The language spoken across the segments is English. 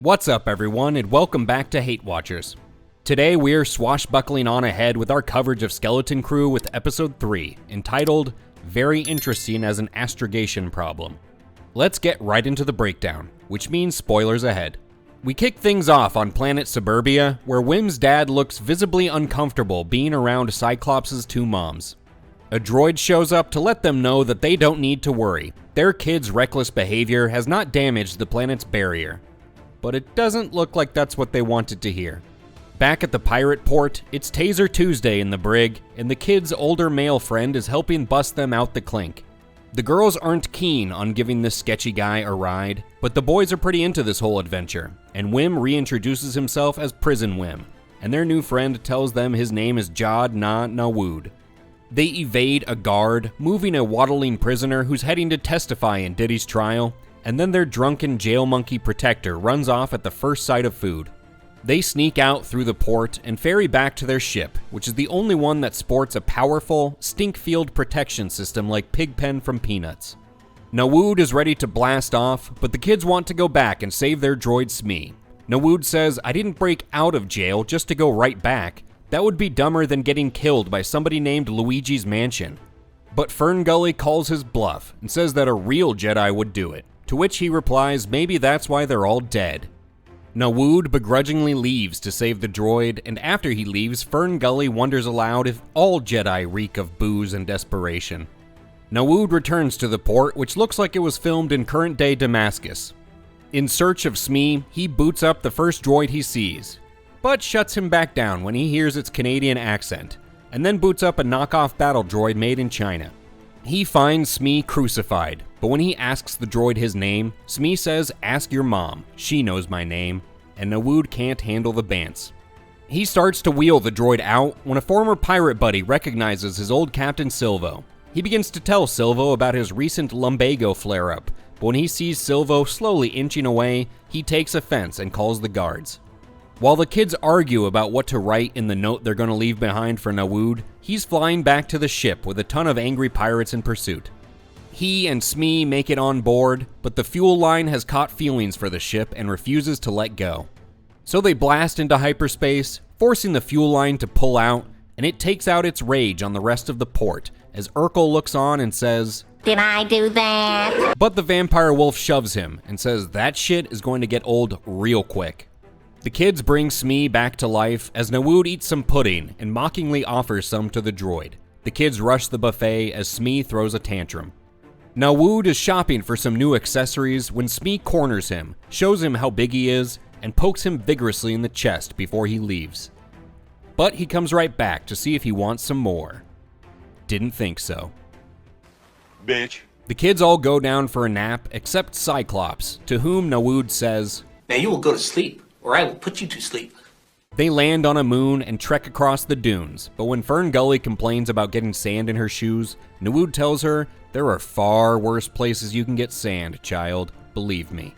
What's up everyone, and welcome back to HateWatchers. Today we're swashbuckling on ahead with our coverage of Skeleton Crew with episode 3, entitled, Very Interesting as an Astrogation Problem. Let's get right into the breakdown, which means spoilers ahead. We kick things off on planet Suburbia, where Wim's dad looks visibly uncomfortable being around Cyclops' two moms. A droid shows up to let them know that they don't need to worry. Their kid's reckless behavior has not damaged the planet's barrier. But it doesn't look like that's what they wanted to hear. Back at the pirate port, it's Taser Tuesday in the brig, and the kid's older male friend is helping bust them out the clink. The girls aren't keen on giving this sketchy guy a ride, but the boys are pretty into this whole adventure, and Wim reintroduces himself as Prison Wim, and their new friend tells them his name is Jod Na Nawood. They evade a guard, moving a waddling prisoner who's heading to testify in Diddy's trial, and then their drunken jail monkey protector runs off at the first sight of food. They sneak out through the port and ferry back to their ship, which is the only one that sports a powerful, stink field protection system like Pigpen from Peanuts. Nawood is ready to blast off, but the kids want to go back and save their droid Smee. Nawood says, "I didn't break out of jail just to go right back. That would be dumber than getting killed by somebody named Luigi's Mansion." But Ferngully calls his bluff and says that a real Jedi would do it. To which he replies, maybe that's why they're all dead. Nawood begrudgingly leaves to save the droid, and after he leaves, Ferngully wonders aloud if all Jedi reek of booze and desperation. Nawood returns to the port, which looks like it was filmed in current-day Damascus. In search of Smee, he boots up the first droid he sees, but shuts him back down when he hears its Canadian accent, and then boots up a knockoff battle droid made in China. He finds Smee crucified, but when he asks the droid his name, Smee says, "Ask your mom, she knows my name," and Nawood can't handle the bants. He starts to wheel the droid out when a former pirate buddy recognizes his old Captain Silvo. He begins to tell Silvo about his recent lumbago flare-up, but when he sees Silvo slowly inching away, he takes offense and calls the guards. While the kids argue about what to write in the note they're going to leave behind for Nawood, he's flying back to the ship with a ton of angry pirates in pursuit. He and Smee make it on board, but the fuel line has caught feelings for the ship and refuses to let go. So they blast into hyperspace, forcing the fuel line to pull out, and it takes out its rage on the rest of the port as Urkel looks on and says, "Did I do that?" But the vampire wolf shoves him and says that shit is going to get old real quick. The kids bring Smee back to life as Nawood eats some pudding and mockingly offers some to the droid. The kids rush the buffet as Smee throws a tantrum. Nawood is shopping for some new accessories when Smee corners him, shows him how big he is, and pokes him vigorously in the chest before he leaves. But he comes right back to see if he wants some more. Didn't think so. Bitch. The kids all go down for a nap except Cyclops, to whom Nawood says, "Now you will go to sleep, or I will put you to sleep." They land on a moon and trek across the dunes, but when Ferngully complains about getting sand in her shoes, Nawood tells her, "There are far worse places you can get sand, child, believe me."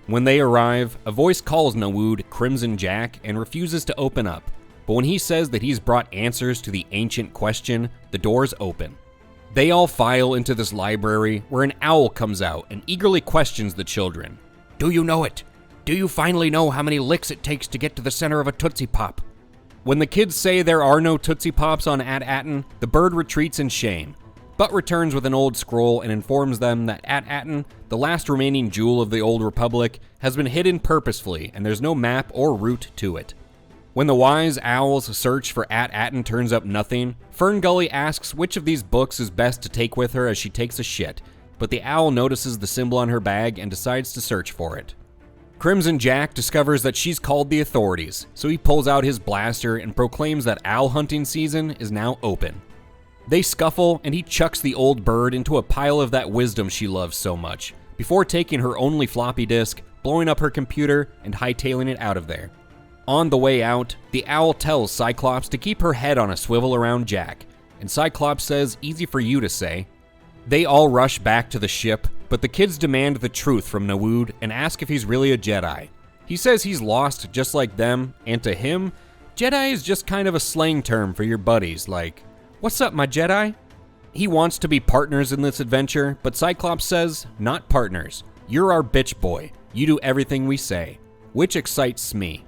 When they arrive, a voice calls Nawood Crimson Jack and refuses to open up, but when he says that he's brought answers to the ancient question, the doors open. They all file into this library where an owl comes out and eagerly questions the children. "Do you know it? Do you finally know how many licks it takes to get to the center of a Tootsie Pop?" When the kids say there are no Tootsie Pops on At-Atten, the bird retreats in shame, but returns with an old scroll and informs them that At-Atten, the last remaining jewel of the Old Republic, has been hidden purposefully and there's no map or route to it. When the wise owl's search for At-Atten turns up nothing, Ferngully asks which of these books is best to take with her as she takes a shit, but the owl notices the symbol on her bag and decides to search for it. Crimson Jack discovers that she's called the authorities, so he pulls out his blaster and proclaims that owl hunting season is now open. They scuffle, and he chucks the old bird into a pile of that wisdom she loves so much, before taking her only floppy disk, blowing up her computer, and hightailing it out of there. On the way out, the owl tells Cyclops to keep her head on a swivel around Jack, and Cyclops says, "Easy for you to say." They all rush back to the ship, but the kids demand the truth from Nawood and ask if he's really a Jedi. He says he's lost just like them, and to him, Jedi is just kind of a slang term for your buddies, like, "What's up, my Jedi?" He wants to be partners in this adventure, but Cyclops says, "Not partners. You're our bitch boy. You do everything we say." which excites me.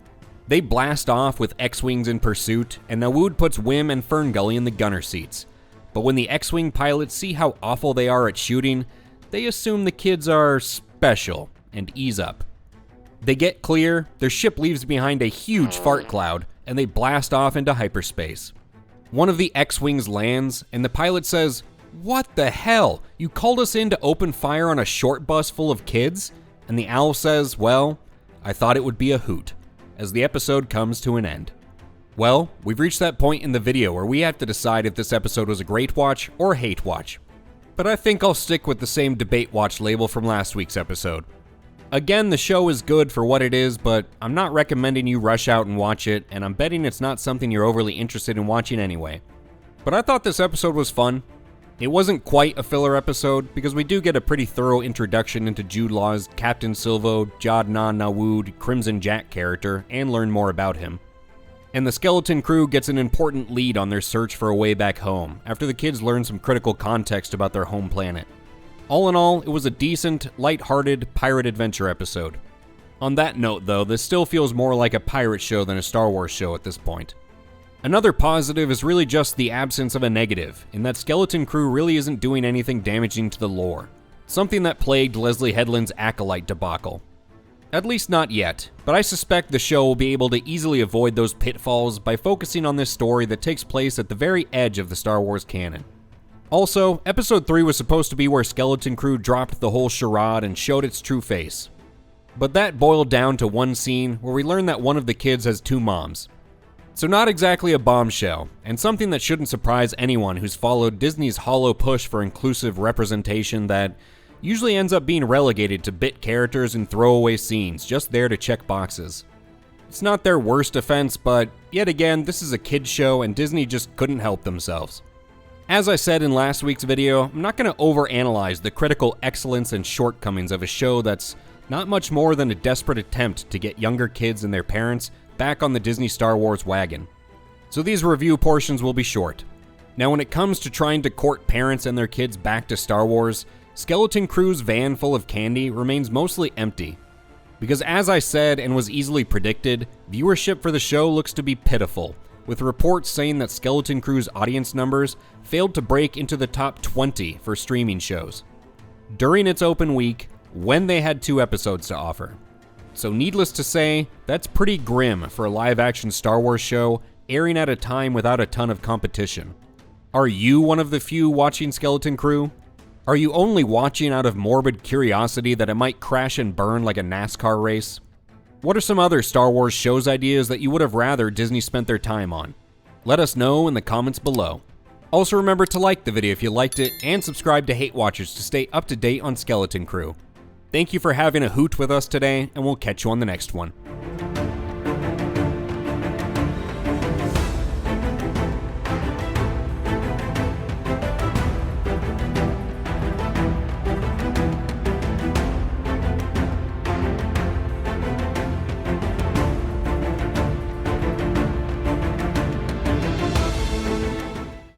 They blast off with X-Wings in pursuit, and Nawood puts Wim and Ferngully in the gunner seats. But when the X-Wing pilots see how awful they are at shooting, they assume the kids are special and ease up. They get clear, their ship leaves behind a huge fart cloud, and they blast off into hyperspace. One of the X-Wings lands, and the pilot says, "What the hell? You called us in to open fire on a short bus full of kids?" And the owl says, "Well, I thought it would be a hoot," as the episode comes to an end. Well, we've reached that point in the video where we have to decide if this episode was a great watch or a hate watch. But I think I'll stick with the same debate watch label from last week's episode. Again, the show is good for what it is, but I'm not recommending you rush out and watch it, and I'm betting it's not something you're overly interested in watching anyway. But I thought this episode was fun. It wasn't quite a filler episode, because we do get a pretty thorough introduction into Jude Law's Captain Silvo, Jad Na Nawood, Crimson Jack character, and learn more about him. And the skeleton crew gets an important lead on their search for a way back home, after the kids learn some critical context about their home planet. All in all, it was a decent, light-hearted pirate adventure episode. On that note though, this still feels more like a pirate show than a Star Wars show at this point. Another positive is really just the absence of a negative, in that Skeleton Crew really isn't doing anything damaging to the lore, something that plagued Leslie Headland's Acolyte debacle. At least not yet, but I suspect the show will be able to easily avoid those pitfalls by focusing on this story that takes place at the very edge of the Star Wars canon. Also, Episode 3 was supposed to be where Skeleton Crew dropped the whole charade and showed its true face. But that boiled down to one scene where we learn that one of the kids has two moms. So not exactly a bombshell, and something that shouldn't surprise anyone who's followed Disney's hollow push for inclusive representation that usually ends up being relegated to bit characters and throwaway scenes, just there to check boxes. It's not their worst offense, but yet again, this is a kids show and Disney just couldn't help themselves. As I said in last week's video, I'm not going to overanalyze the critical excellence and shortcomings of a show that's not much more than a desperate attempt to get younger kids and their parents back on the Disney Star Wars wagon. So these review portions will be short. Now when it comes to trying to court parents and their kids back to Star Wars, Skeleton Crew's van full of candy remains mostly empty. Because as I said and was easily predicted, viewership for the show looks to be pitiful, with reports saying that Skeleton Crew's audience numbers failed to break into the top 20 for streaming shows during its open week when they had 2 episodes to offer. So needless to say, that's pretty grim for a live-action Star Wars show airing at a time without a ton of competition. Are you one of the few watching Skeleton Crew? Are you only watching out of morbid curiosity that it might crash and burn like a NASCAR race? What are some other Star Wars shows ideas that you would have rather Disney spent their time on? Let us know in the comments below. Also remember to like the video if you liked it, and subscribe to HateWatchers to stay up to date on Skeleton Crew. Thank you for having a hoot with us today, and we'll catch you on the next one.